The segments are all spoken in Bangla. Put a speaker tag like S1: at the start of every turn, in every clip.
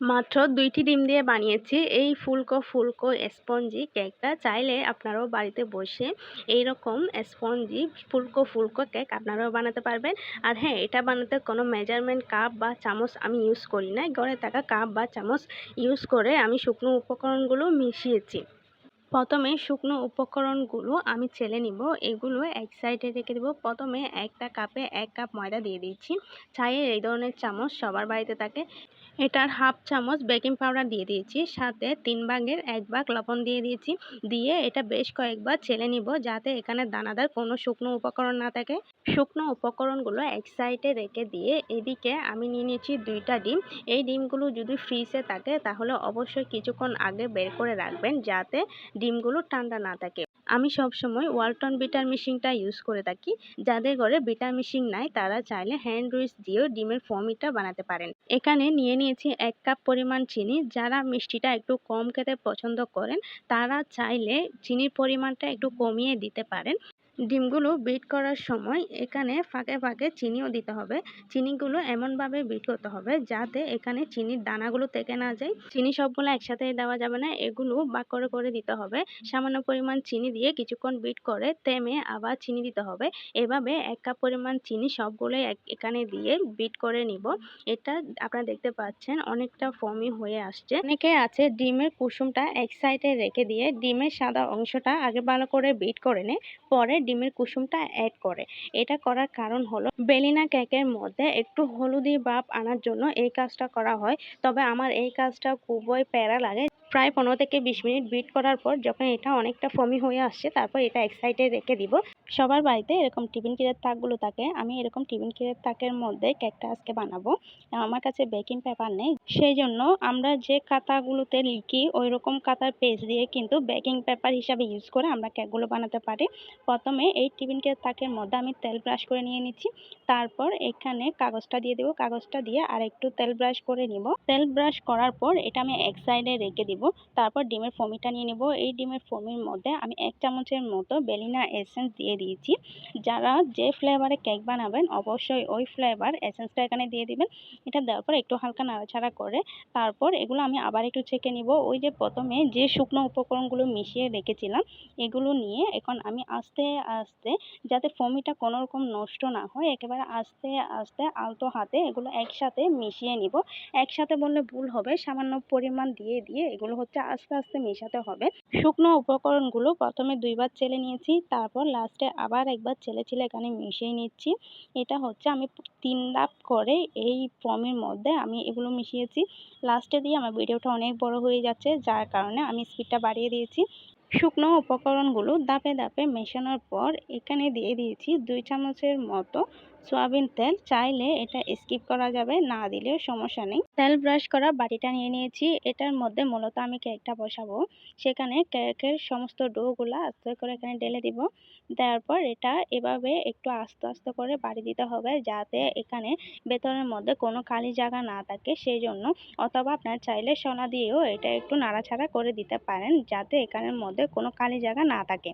S1: মাত্র ২টি ডিম দিয়ে বানিয়েছি এই ফুলকো ফুলকো স্পঞ্জি কেকটা। চাইলে আপনারাও বাড়িতে বসে এইরকম স্পঞ্জি ফুলকো ফুলকো কেক আপনারাও বানাতে পারবেন। আর হ্যাঁ, এটা বানাতে কোনো মেজারমেন্ট কাপ বা চামচ আমি ইউজ করি নাই। ঘরে থাকা কাপ বা চামচ ইউজ করে আমি শুকনো উপকরণগুলো মিশিয়েছি। প্রথমে শুকনো উপকরণগুলো আমি চেলে নিব। এগুলো এক সাইডে রেখে দেব। প্রথমে একটা কাপে ১ কাপ ময়দা দিয়ে দিচ্ছি। চায়ের এই ধরনের চামচ সবার বাড়িতে থাকে। এটার হাফ চামচ বেকিং পাউডার দিয়ে দিয়েছি। সাথে ৩ ভাগের ১ ভাগ লবণ দিয়ে দিয়েছি। দিয়ে এটা বেশ কয়েকবার চেলে নিব যাতে এখানে দানাদার কোনো শুকনো উপকরণ না থাকে। শুকনো উপকরণগুলো এক সাইডে রেখে দিয়ে এদিকে আমি নিয়ে নিয়েছি ২টা ডিম। এই ডিমগুলো যদি ফ্রিজে থাকে তাহলে অবশ্যই কিছুক্ষণ আগে বের করে রাখবেন যাতে ডিমগুলো ঠান্ডা না থাকে। আমি সবসময় ওয়ালটন বিটার মেশিনটা ইউজ করে থাকি। যাদের ঘরে বিটার মেশিন নাই তারা চাইলে হ্যান্ড উইচ দিয়েও ডিমের ফোমিটা বানাতে পারেন। এখানে নিয়ে নিয়েছি ১ কাপ পরিমাণ চিনি। যারা মিষ্টিটা একটু কম খেতে পছন্দ করেন তারা চাইলে চিনির পরিমাণটা একটু কমিয়ে দিতে পারেন। ডিমগুলো বিট করার সময় এখানে ফাঁকে ফাঁকে চিনিও দিতে হবে। চিনিগুলো এমনভাবে বিট করতে হবে যাতে এখানে চিনির দানাগুলো থেকে না যায়। চিনি সবগুলো একসাথে দেওয়া যাবে না, এগুলো ভাগ করে করে দিতে হবে। সামান্য পরিমাণ চিনি দিয়ে কিছুক্ষণ বিট করে থেমে আবার চিনি দিতে হবে। এভাবে ১ কাপ পরিমাণ চিনি সবগুলোই এখানে দিয়ে বিট করে নিব। এটা আপনারা দেখতে পাচ্ছেন অনেকটা ফোমি হয়ে আসছে। অনেকে আছে ডিমের কুসুমটা এক সাইডে রেখে দিয়ে ডিমের সাদা অংশটা আগে ভালো করে বিট করে নেয়, পরে ডিমের কুসুমটা অ্যাড করে। এটা করার কারণ হলো বেলিনা কেকের মধ্যে একটু হলুদি ভাব আনার জন্য এই কাজটা করা হয়। তবে আমার এই কাজটা খুবই প্যারা লাগে। প্রায় ১৫ থেকে ২০ মিনিট বিট করার পর যখন এটা অনেকটা ফোমি হয়ে আসছে তারপর এটা এক সাইডে রেখে দিব। সবার বাড়িতে এরকম টিফিন কেকের তাকগুলো থাকে। আমি এরকম টিফিন কেকের তাকের মধ্যে কেকটা আজকে বানাবো। আমার কাছে বেকিং পেপার নেই, সেই জন্য আমরা যে কাতাগুলোতে লিখি ওই রকম কাতার পেজ দিয়ে কিন্তু বেকিং পেপার হিসাবে ইউজ করে আমরা কেকগুলো বানাতে পারি। প্রথমে এই টিফিন কেকের তাকের মধ্যে আমি তেল ব্রাশ করে নিয়ে নিচ্ছি। তারপর এখানে কাগজটা দিয়ে দেবো। কাগজটা দিয়ে আর একটু তেল ব্রাশ করে নিব। তেল ব্রাশ করার পর এটা আমি এক সাইডে রেখে দিব। তারপর ডিমের ফোমিটা নিয়ে নিব। এই ডিমের ফোমির মধ্যে আমি ১ চামচের মতো ভ্যানিলা এসেন্স দিয়ে দিয়েছি। যারা যে ফ্লেভারে কেক বানাবেন অবশ্যই ওই ফ্লেভার এসেন্সটা এখানে দিয়ে দিবেন। এটা দেওয়ার পর একটু হালকা নাড়াচাড়া করে তারপর এগুলো আমি আবার একটু ছেঁকে নিব। ওই যে প্রথমে যে শুকনো উপকরণগুলো মিশিয়ে রেখেছিলাম এগুলো নিয়ে এখন আমি আস্তে আস্তে, যাতে ফোমিটা কোনো রকম নষ্ট না হয়, একেবারে আস্তে আস্তে আলতো হাতে এগুলো একসাথে মিশিয়ে নিব। একসাথে বললে ভুল হবে, সামান্য পরিমাণ দিয়ে দিয়ে এগুলো হচ্ছে আস্তে আস্তে মেশাতে হবে। শুকনো উপকরণগুলো প্রথমে ২ বার চেলে নিয়েছি, তারপর লাস্টে আবার একবার চেলে এখানে মিশিয়ে নিচ্ছি। এটা হচ্ছে আমি ৩ ধাপ করে এই ফোমের মধ্যে আমি এগুলো মিশিয়েছি। লাস্টে দিয়ে আমার ভিডিওটা অনেক বড় হয়ে যাচ্ছে, যার কারণে আমি স্পিডটা বাড়িয়ে দিয়েছি। শুকনো উপকরণগুলো ধাপে ধাপে মেশানোর পর এখানে দিয়ে দিয়েছি ২ চামচের মতো সয়াবিন তেল। চাইলে এটা স্কিপ করা যাবে, না দিলেও সমস্যা নেই। তেল ব্রাশ করা বাটিটা নিয়ে নিয়েছি। এটার মধ্যে মূলত আমি কেকটা বসাবো। সেখানে কেকের সমস্ত ডোগুলা আস্তে করে এখানে ঢেলে দিব। দেওয়ার পর এটা এভাবে একটু আস্তে আস্তে করে বাড়ি দিতে হবে যাতে এখানে ভেতরের মধ্যে কোনো খালি জায়গা না থাকে, সেই জন্য। অথবা আপনারা চাইলে সোনা দিয়েও এটা একটু নাড়াচাড়া করে দিতে পারেন যাতে এখানের মধ্যে কোনো খালি জায়গা না থাকে।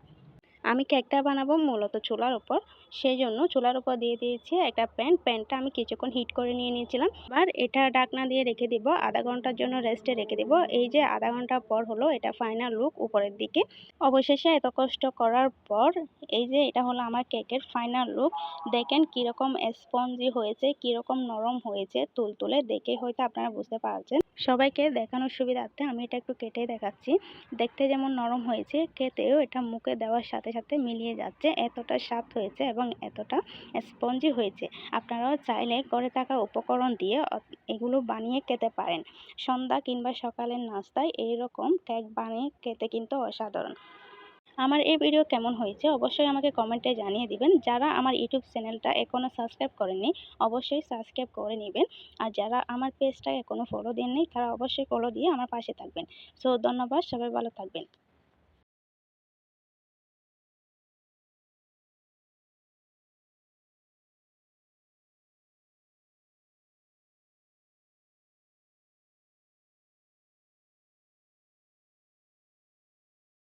S1: আমি কেকটা বানাবো মূলত চুলার উপর, সেই জন্য চুলার উপর দিয়ে দিয়েছি একটা প্যানটা আমি কিছুক্ষণ হিট করে নিয়ে নিয়েছিলাম। এবার এটা ঢাকনা দিয়ে রেখে দিব, আধা ঘন্টার জন্য রেস্টে রেখে দিব। এই যে আধা ঘন্টা পর হলো এটা ফাইনাল লুক উপরের দিকে। অবশেষে এত কষ্ট করার পর এই যে এটা হলো আমার কেকের ফাইনাল লুক। দেখেন কিরকম স্পঞ্জি হয়েছে, কিরকম নরম হয়েছে, তুলতুলে। দেখে হয়তো আপনারা বুঝতে পারছেন। সবাইকে দেখানোর সুবিধার্থে আমি এটা একটু কেটে দেখাচ্ছি। দেখতে যেমন নরম হয়েছে, খেতেও এটা মুখে দেওয়ার সাথে সাথে মিলিয়ে যাচ্ছে। এতটা স্বাদ হয়েছে এবং এতটা স্পঞ্জি হয়েছে। আপনারাও চাইলে ঘরে থাকা উপকরণ দিয়ে এগুলো বানিয়ে খেতে পারেন। সন্ধ্যা কিংবা সকালের নাস্তায় এইরকম কেক বানিয়ে খেতে কিন্তু অসাধারণ। আমার এই ভিডিও কেমন হয়েছে অবশ্যই আমাকে কমেন্টে জানিয়ে দিবেন। যারা আমার ইউটিউব চ্যানেলটা এখনও সাবস্ক্রাইব করেননি অবশ্যই সাবস্ক্রাইব করে নেবেন। আর যারা আমার পেজটা এখনও ফলো দেননি তারা অবশ্যই ফলো দিয়ে আমার পাশে থাকবেন। সো ধন্যবাদ, সবাই ভালো থাকবেন।